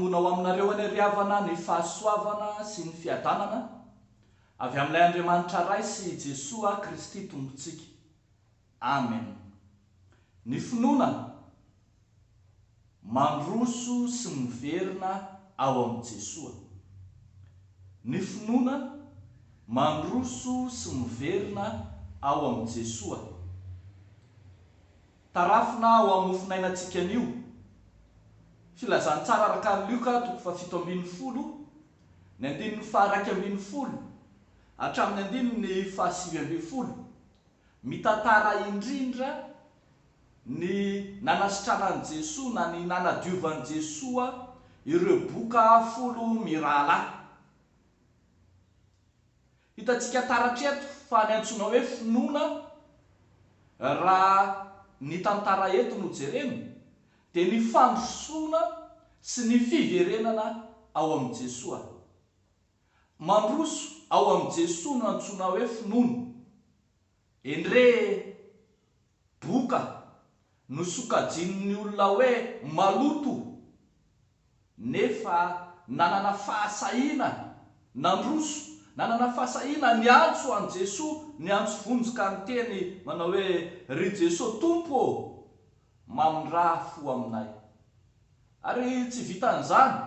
manomboana ao aminareo any ariavana ny fahasoavana sy ny fiadanana avy amin'ilay Andriamanitra ray sy Jesoa Kristy tompontsika. Amen. Ny finoana mandroso sy miverina ao amin'ny Jesoa. Ny finoana mandroso sy miverina ao amin'ny Jesoa. Tarafina ao amin'ny finainantsika anio. Filazantsara araka ny Luka 7:20, ny 2:20 hatramin'ny 2:20. Mitantara indrindra ny nanasitranan'i Jesoa na ny nanadiovan'i Jesoa ireo boka 10 mirahalahy. Hitantsika taratreto fa ny antsoina hoe finoana raha ny tantara eto no jerena dia ny fandrosoana sy ny fiverenana ao amin'ny Jesoa. Mandroso ao amin'ny Jesoa no antsoina hoe finoana. Endre boka nosokajin'ny olona hoe maloto nefa nanana fahasahiana nandroso, nanana fahasahiana ny antso an Jesoa, ny antso vonjika ny teny manao hoe ry Jesoa Tompo mamindraha fo aminay. Ary tsy vitan'izany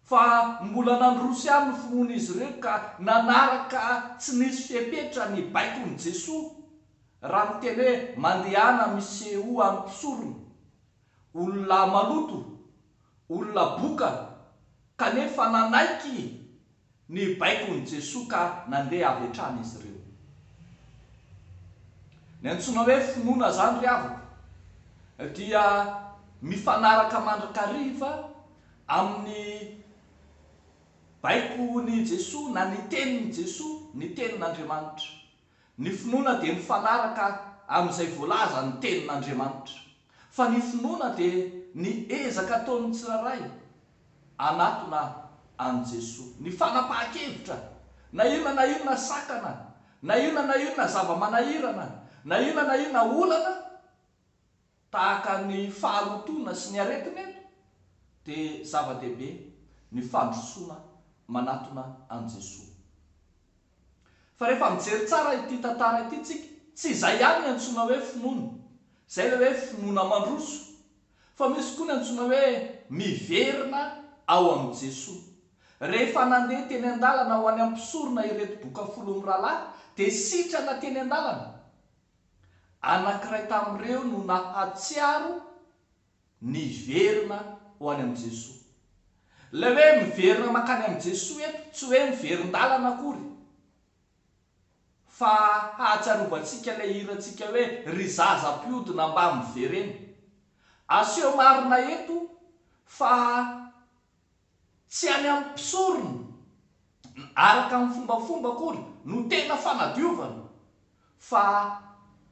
fa mbola nandroso ihany ny finoan'izy ireo ka nanaraka tsy nisy fepetra ny baikon'i Jesoa. Raha miteny hoe mandehana miseho amin'ny mpisorona, olona maloto, olona boka, kanefa nanaiky ny baikon'i Jesoa ka nandeha avy hatrany izy ireo. Ny antsoina hoe finoana zany ry havako dia mifanaraka mandrakariva amin'ny baikon'i Jesoa na ny tenin'i Jesoa, ny tenin'Andriamanitra. Ny finoana dia mifanaraka amin'izay voalaza ny tenin'Andriamanitra. Fa ny finoana dia ny ezaka ataon'ny tsirairay anatona an Jesoa. Ny fanapahan-kevitra na inona sakana, na inona zava-manahirana, na inona olana tahaka ny faharotona sy ny aretina eto dia zava-dehibe ny fandrosoana manatona an Jesoa. Fa rehefa mijery tsara ity tantara ity tsika, tsy izay ihany ny antsoina hoe finoana. Izay ilay hoe finoana mandroso. Fa misy koa ny antsoina hoe miverina ao amin'ny Jesoa. Rehefa nandeha teny an-dalana ho any amin'ny mpisorona ireto boka 10 mirahalahy dia sitrana teny an-dalana. Anankiray tamin'ireo no nahatsiaro niverina ho any amin'ny Jesoa. Ilay hoe miverina makany amin'ny Jesoa eto tsy hoe miverin-dalana akory, fa hahatsiarovantsika ilay hirantsika hoe ry zaza-piodina mba miverena. Aseho marina eto fa tsy any amin'ny mpisorona araka amin'ny fombafomba akory no tena fanadiovana, fa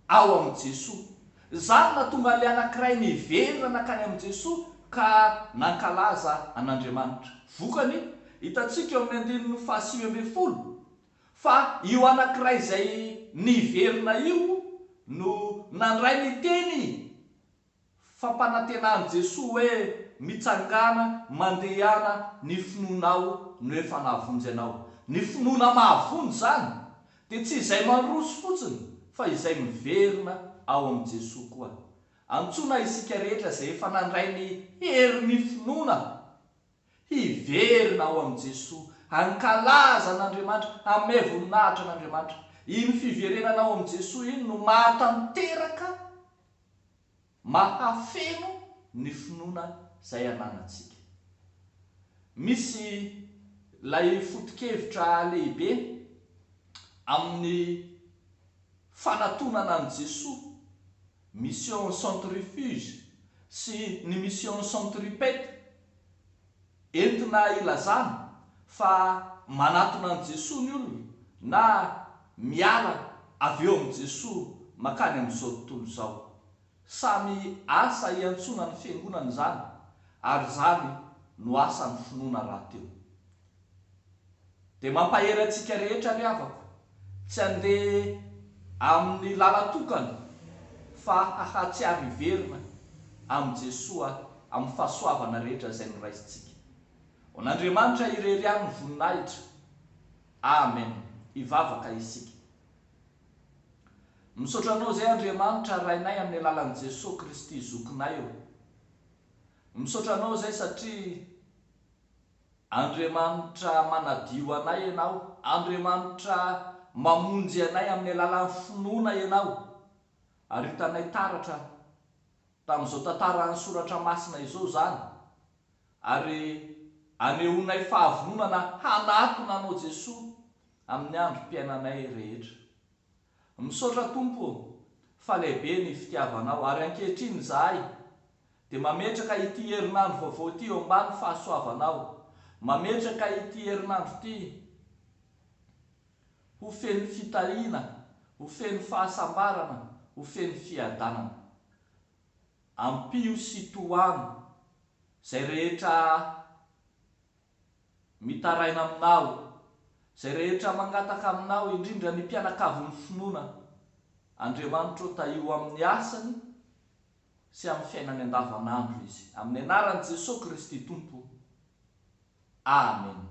ao amin'ny Jesoa. Zany natonga ilay anankiray niverina nakany amin'ny Jesoa ka nankalaza an'Andriamanitra. Vokany hitantsika eo amin'ny 2:20 fa io anankiray izay niverina io no nandray ny teny fampanantenan'i Jesoa hoe mitsangana mandehana ny finoanao no efa nahavonjy anao. Ny finoana mahavonjy zany dia tsy izay mandroso fotsiny fa izay miverina ao amin'ny Jesoa koa. Antsoina isika rehetra izay efa nandray ny herin'ny finoana hiverina ao amin'ny Jesoa, hankalaza an'Andriamanitra, hanome voninahitra an'Andriamanitra. Iny fiverenana ao amin'ny Jesoa iny no mahatanteraka, mahafeno ny finoana izay ananantsika. Misy lay foto-kevitra lehibe amin'ny fanatonana an Jesoa, mission centrifuge sy ny mission centripète, entina ilazana fa manatona an Jesoa ny olona na miala avy eo amin'ny Jesoa makany amin'izao tontolo izao. Samy asa iantsona ny fiangonana zany, ary zany no asan'ny finoana rahateo. Dia mampahery antsika rehetra ry havako tsy handeha amin'ny lalatokana fa hahatsiaro hiverina amin'ny Jesoa amin'ny fahasoavana rehetra izay noraisitsika. N'Andriamanitra irery any ny voninahitra. Amen. Ivavaka isika. Misaotra anao zay Andriamanitra rainay amin'ny alalan'i Jesosy Kristy zokinay eo. Misaotra anao zay satria Andriamanitra manadio anay ianao. Andriamanitra mamonjy anay amin'ny alalan'ny finoana ianao. Ary hitanay taratra tamin'izao tantara ny soratra masina izao zany. Ary anehoanay fahavononana hanatona anao Jesosy amin'ny androm-piainanay rehetra. Misaotra Tompo fa lehibe ny fitiavanao, ary ankehitriny zahay dia mametraka ity herinandro vaovao ity eo ambany fahasoavanao. Mametraka ity herinandro ity ho feno fitahina, ho feno fahasambarana, ho feno fiadanana. Ampio sy tohany zay rehetra mitaraina aminao, zay rehetra mangataka aminao, indrindra ny mpianakavy ny finoana. Andriamanitra taio amin'ny asany sy amin'ny fiainany andavanandro izy. Amin'ny anaran'i Jesosy Kristy Tompo. Amen.